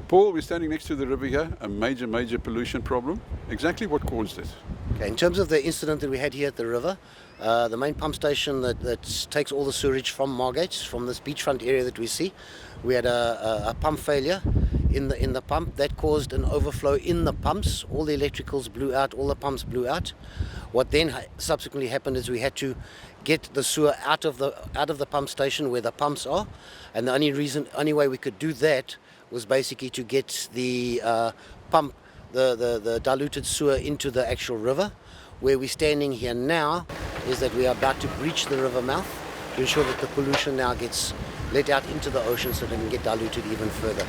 Paul, we're standing next to the river here, a major pollution problem. Exactly what caused it? Okay, in terms of the incident that we had here at the river, the main pump station that takes all the sewage from Margate, from this beachfront area that we see, we had a pump failure in the pump that caused an overflow in the pumps. All the electricals blew out, all the pumps blew out. What then subsequently happened is we had to get the sewer out of the pump station where the pumps are, and the only way we could do that was basically to get the the diluted sewer into the actual river. Where we're standing here now is that we are about to breach the river mouth to ensure that the pollution now gets let out into the ocean so that it can get diluted even further.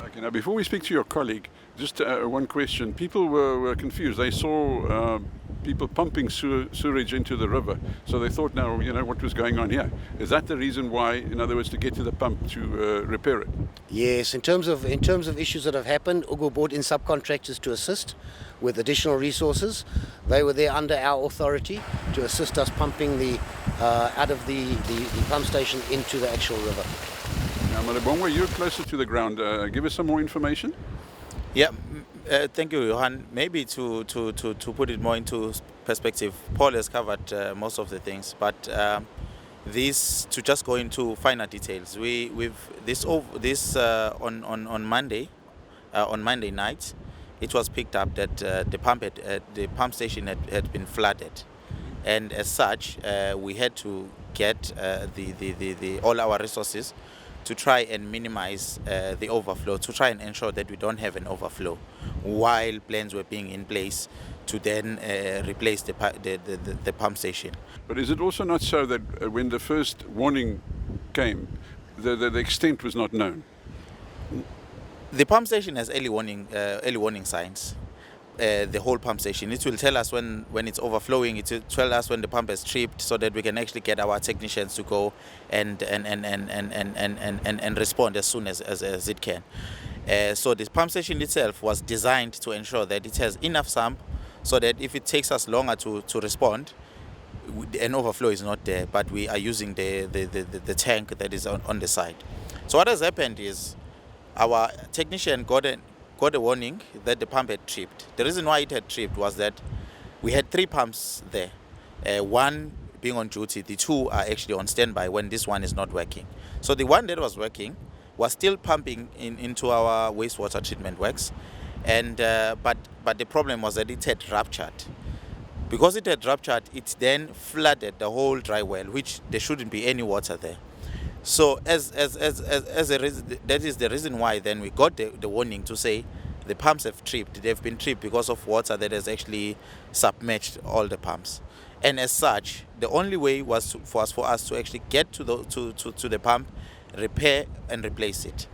Okay, now before we speak to your colleague, just one question. People were confused. They saw people pumping sewage into the river, so they thought, now, what was going on here? Is that the reason why, in other words, to get to the pump to repair it? Yes, in terms of issues that have happened, Ugo brought in subcontractors to assist with additional resources. They were there under our authority to assist us pumping the out of the pump station into the actual river. Now, Malibongwe, you're closer to the ground. Give us some more information. Yeah, thank you, Johan. Maybe to put it more into perspective, Paul has covered most of the things, but this, to just go into finer details, on Monday night, it was picked up that the pump station had been flooded, and as such, we had to get all our resources to try and minimize the overflow, to try and ensure that we don't have an overflow, while plans were being in place to then replace the pump station. But is it also not so that when the first warning came, the extent was not known? The pump station has early warning signs. The whole pump station, it will tell us when it's overflowing. It will tell us when the pump is tripped, so that we can actually get our technicians to go and respond as soon as it can. So this pump station itself was designed to ensure that it has enough sump, so that if it takes us longer to respond, an overflow is not there, but we are using the tank that is on the side. So what has happened is our technician got a warning that the pump had tripped. The reason why it had tripped was that we had 3 pumps there, one being on duty. The 2 are actually on standby when this one is not working. So the one that was working was still pumping into our wastewater treatment works, and but the problem was that it had ruptured. Because it had ruptured, it then flooded the whole dry well, which there shouldn't be any water there. So that is the reason why then we got the warning to say the pumps have tripped. They've been tripped because of water that has actually submerged all the pumps. And as such, the only way was for us to actually get to the pump, repair and replace it.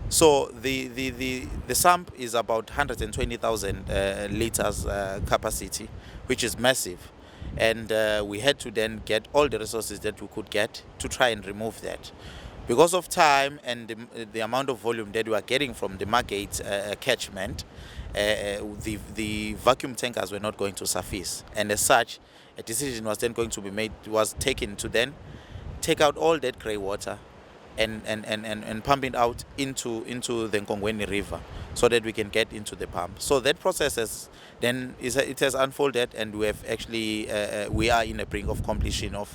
So the sump is about 120,000 liters capacity, which is massive. And we had to then get all the resources that we could get to try and remove that. Because of time and the amount of volume that we are getting from the Margate catchment, the vacuum tankers were not going to suffice. And as such, a decision was then going to be taken to then take out all that grey water and pump it out into the Nkongweni River, so that we can get into the pump. So that process it has unfolded, and we have actually we are in the brink of completion of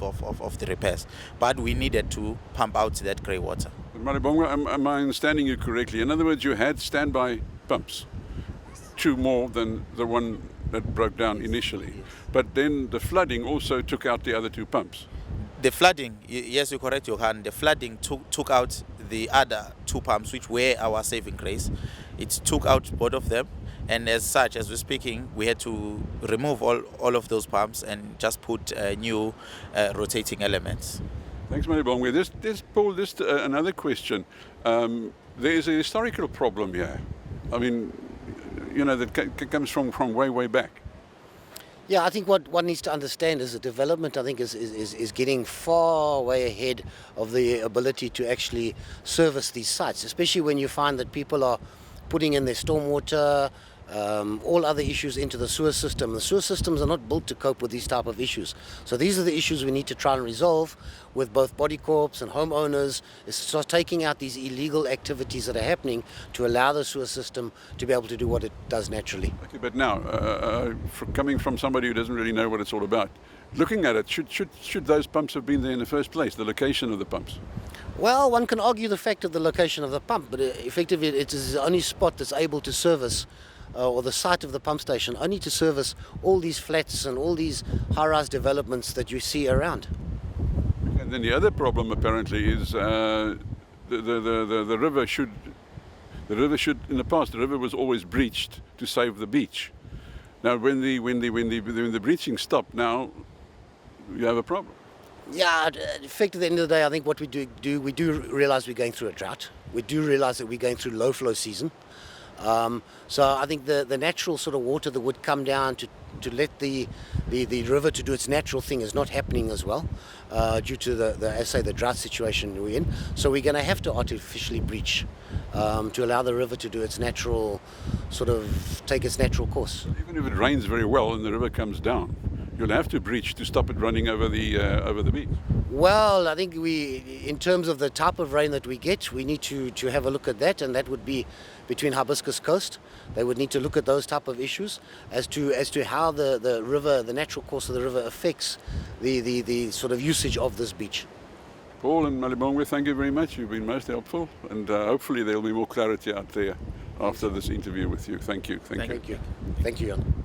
the repairs. But we needed to pump out that grey water. Maribongwe, am I understanding you correctly? In other words, you had standby pumps, 2 more than the one that broke down initially. But then the flooding also took out the other 2 pumps. The flooding, yes, you're correct, Johan. The flooding took out the other 2 pumps, which were our saving grace. It took out both of them, and as such, as we're speaking, we had to remove all of those pumps and just put new rotating elements. Thanks, Malibongwe. Paul, another question. There is a historical problem here. I mean, that comes from way back. Yeah, I think what one needs to understand is the development, I think, is getting far way ahead of the ability to actually service these sites, especially when you find that people are putting in their stormwater all other issues into the sewer system. The sewer systems are not built to cope with these type of issues. So these are the issues we need to try and resolve with both body corps and homeowners, is to start taking out these illegal activities that are happening to allow the sewer system to be able to do what it does naturally. Okay, but now, coming from somebody who doesn't really know what it's all about, looking at it, should those pumps have been there in the first place, the location of the pumps? Well, one can argue the fact of the location of the pump, but effectively it is the only spot that's able to service or the site of the pump station, only to service all these flats and all these high-rise developments that you see around. And then the other problem apparently is the river should, in the past, the river was always breached to save the beach. Now, when the breaching stopped, now you have a problem. Yeah, in fact, at the end of the day, I think what we do realize we're going through a drought. We do realize that we're going through low flow season. So I think the natural sort of water that would come down to let the river to do its natural thing is not happening as well due to the drought situation we're in. So we're going to have to artificially breach to allow the river to do its natural, take its natural course. Even if it rains very well and the river comes down, you'll have to breach to stop it running over the beach. Well, I think in terms of the type of rain that we get, we need to have a look at that, and that would be between Hibiscus Coast. They would need to look at those type of issues as to how the river, the natural course of the river affects the sort of usage of this beach. Paul and Malibongwe, thank you very much. You've been most helpful, and hopefully there'll be more clarity out there after this interview with you. Thank you. Thank you, Jan.